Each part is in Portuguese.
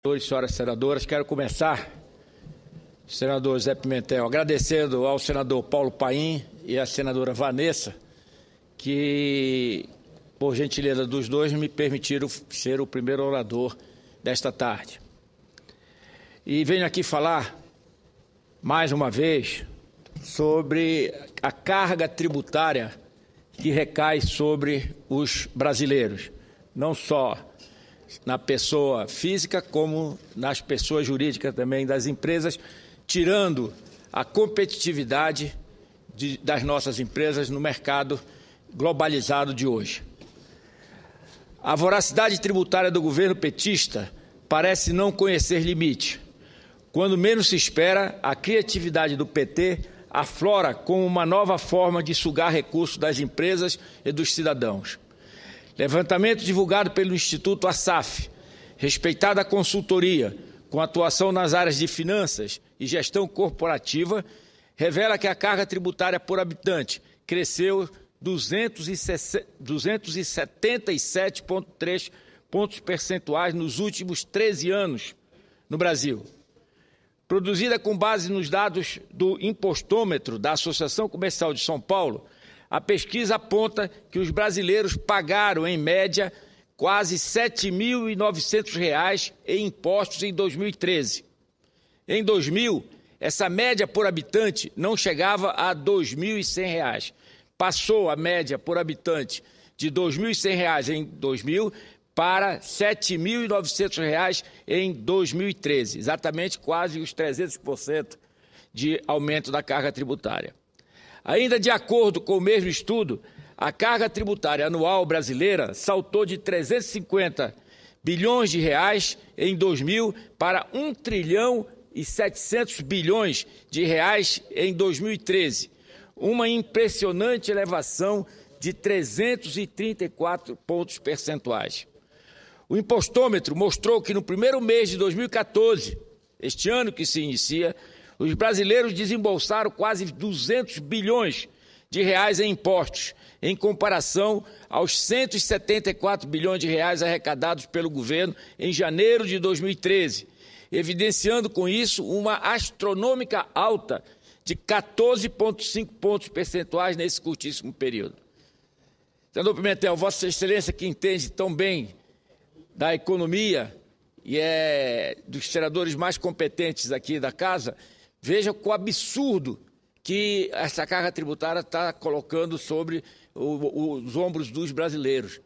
Senhores e senhoras senadoras, quero começar, senador Zé Pimentel, agradecendo ao senador Paulo Paim e à senadora Vanessa, que, por gentileza dos dois, me permitiram ser o primeiro orador desta tarde. E venho aqui falar, mais uma vez, sobre a carga tributária que recai sobre os brasileiros, não só na pessoa física, como nas pessoas jurídicas também das empresas, tirando a competitividade das nossas empresas no mercado globalizado de hoje. A voracidade tributária do governo petista parece não conhecer limite. Quando menos se espera, a criatividade do PT aflora como uma nova forma de sugar recursos das empresas e dos cidadãos. Levantamento divulgado pelo Instituto ASAF, respeitada consultoria, com atuação nas áreas de finanças e gestão corporativa, revela que a carga tributária por habitante cresceu 277,3 pontos percentuais nos últimos 13 anos no Brasil. Produzida com base nos dados do impostômetro da Associação Comercial de São Paulo, a pesquisa aponta que os brasileiros pagaram, em média, quase R$ 7.900 em impostos em 2013. Em 2000, essa média por habitante não chegava a R$ 2.100. Passou a média por habitante de R$ 2.100 em 2000 para R$ 7.900 em 2013, exatamente quase os 300% de aumento da carga tributária. Ainda de acordo com o mesmo estudo, a carga tributária anual brasileira saltou de 350 bilhões de reais em 2000 para 1 trilhão e 700 bilhões de reais em 2013, uma impressionante elevação de 334 pontos percentuais. O impostômetro mostrou que no primeiro mês de 2014, este ano que se inicia, os brasileiros desembolsaram quase 200 bilhões de reais em impostos, em comparação aos 174 bilhões de reais arrecadados pelo governo em janeiro de 2013, evidenciando com isso uma astronômica alta de 14,5 pontos percentuais nesse curtíssimo período. Senador Pimentel, Vossa Excelência, que entende tão bem da economia e é dos senadores mais competentes aqui da Casa, veja o absurdo que essa carga tributária está colocando sobre os ombros dos brasileiros.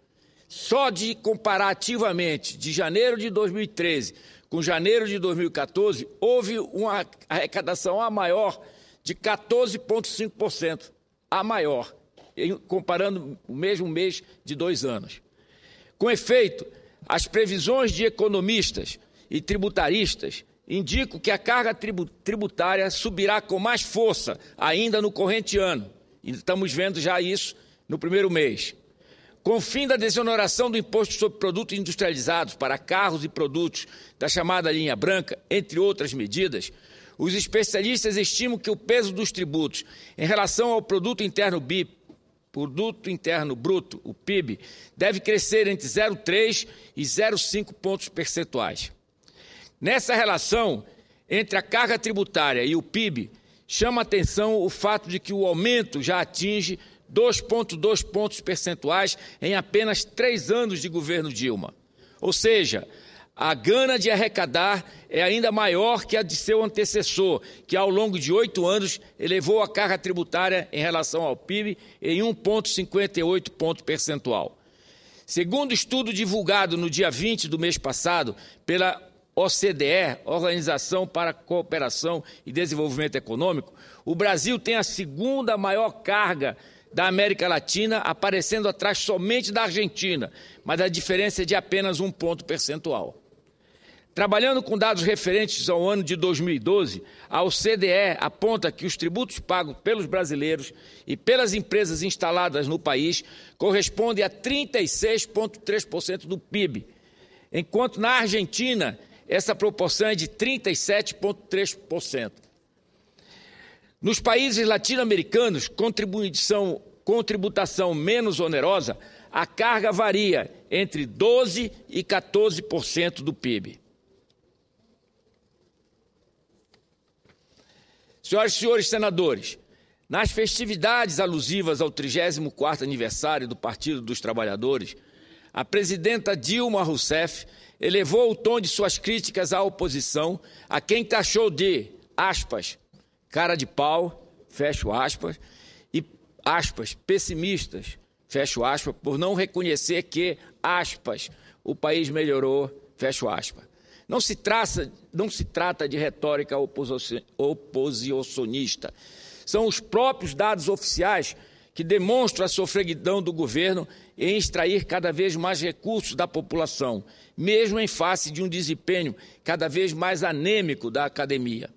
Só de comparativamente de janeiro de 2013 com janeiro de 2014, houve uma arrecadação a maior de 14,5%, a maior, comparando o mesmo mês de 2 anos. Com efeito, as previsões de economistas e tributaristas indicam que a carga tributária subirá com mais força ainda no corrente ano. E estamos vendo já isso no primeiro mês. Com o fim da desoneração do imposto sobre produtos industrializados para carros e produtos da chamada linha branca, entre outras medidas, os especialistas estimam que o peso dos tributos em relação ao Produto Interno Bruto, o PIB, deve crescer entre 0,3 e 0,5 pontos percentuais. Nessa relação entre a carga tributária e o PIB, chama a atenção o fato de que o aumento já atinge 2,2 pontos percentuais em apenas 3 anos de governo Dilma. Ou seja, a gana de arrecadar é ainda maior que a de seu antecessor, que ao longo de 8 anos elevou a carga tributária em relação ao PIB em 1,58 ponto percentual. Segundo estudo divulgado no dia 20 do mês passado pela OCDE, Organização para a Cooperação e Desenvolvimento Econômico, o Brasil tem a segunda maior carga da América Latina, aparecendo atrás somente da Argentina, mas a diferença é de apenas 1 ponto percentual. Trabalhando com dados referentes ao ano de 2012, a OCDE aponta que os tributos pagos pelos brasileiros e pelas empresas instaladas no país correspondem a 36,3% do PIB, enquanto na Argentina essa proporção é de 37,3%. Nos países latino-americanos, com tributação menos onerosa, a carga varia entre 12% e 14% do PIB. Senhoras e senhores senadores, nas festividades alusivas ao 34º aniversário do Partido dos Trabalhadores, a presidenta Dilma Rousseff elevou o tom de suas críticas à oposição, a quem taxou de, aspas, cara de pau, fecho aspas, e, aspas, pessimistas, fecho aspas, por não reconhecer que, aspas, o país melhorou, fecho aspas. Não se trata de retórica oposicionista. São os próprios dados oficiais que demonstram a sofreguidão do governo em extrair cada vez mais recursos da população, mesmo em face de um desempenho cada vez mais anêmico da academia.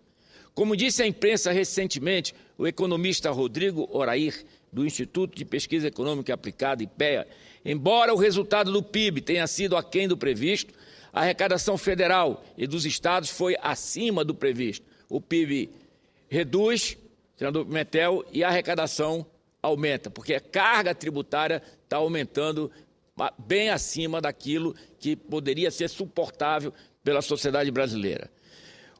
Como disse à imprensa recentemente o economista Rodrigo Orair, do Instituto de Pesquisa Econômica Aplicada, IPEA, embora o resultado do PIB tenha sido aquém do previsto, a arrecadação federal e dos estados foi acima do previsto. O PIB reduz, senador Pimentel, e a arrecadação aumenta, porque a carga tributária está aumentando bem acima daquilo que poderia ser suportável pela sociedade brasileira.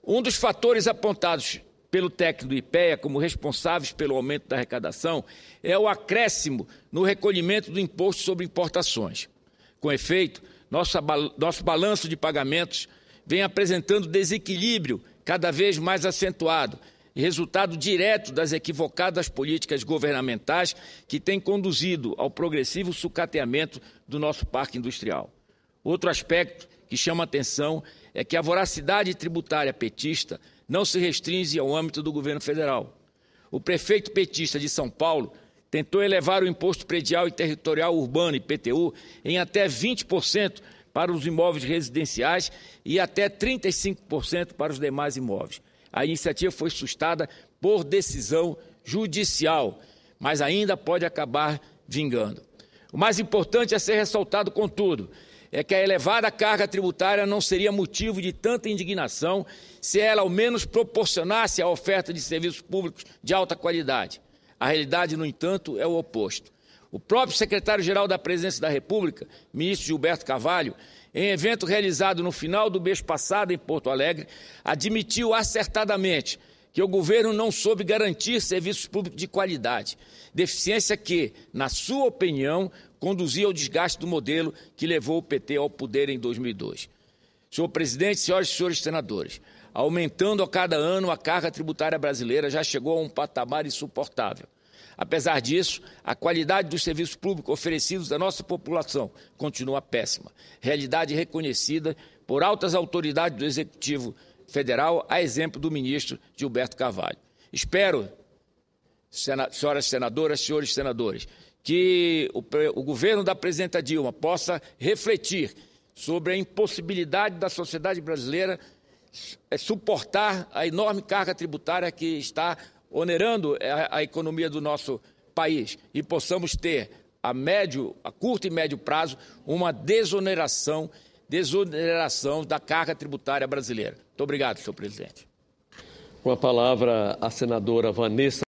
Um dos fatores apontados pelo técnico do IPEA como responsáveis pelo aumento da arrecadação é o acréscimo no recolhimento do imposto sobre importações. Com efeito, nosso balanço de pagamentos vem apresentando desequilíbrio cada vez mais acentuado, resultado direto das equivocadas políticas governamentais que têm conduzido ao progressivo sucateamento do nosso parque industrial. Outro aspecto que chama atenção é que a voracidade tributária petista não se restringe ao âmbito do governo federal. O prefeito petista de São Paulo tentou elevar o Imposto Predial e Territorial Urbano, IPTU, em até 20% para os imóveis residenciais e até 35% para os demais imóveis. A iniciativa foi sustada por decisão judicial, mas ainda pode acabar vingando. O mais importante a ser ressaltado, contudo, é que a elevada carga tributária não seria motivo de tanta indignação se ela ao menos proporcionasse a oferta de serviços públicos de alta qualidade. A realidade, no entanto, é o oposto. O próprio secretário-geral da Presidência da República, ministro Gilberto Carvalho, em evento realizado no final do mês passado em Porto Alegre, admitiu acertadamente que o governo não soube garantir serviços públicos de qualidade, deficiência que, na sua opinião, conduzia ao desgaste do modelo que levou o PT ao poder em 2002. Senhor presidente, senhoras e senhores senadores, aumentando a cada ano, a carga tributária brasileira já chegou a um patamar insuportável. Apesar disso, a qualidade dos serviços públicos oferecidos à nossa população continua péssima, realidade reconhecida por altas autoridades do Executivo Federal, a exemplo do ministro Gilberto Carvalho. Espero, senhoras senadoras, senhores senadores, que o governo da presidenta Dilma possa refletir sobre a impossibilidade da sociedade brasileira suportar a enorme carga tributária que está onerando a economia do nosso país e possamos ter a curto e médio prazo uma desoneração da carga tributária brasileira. Muito obrigado, senhor presidente. Com a palavra, a senadora Vanessa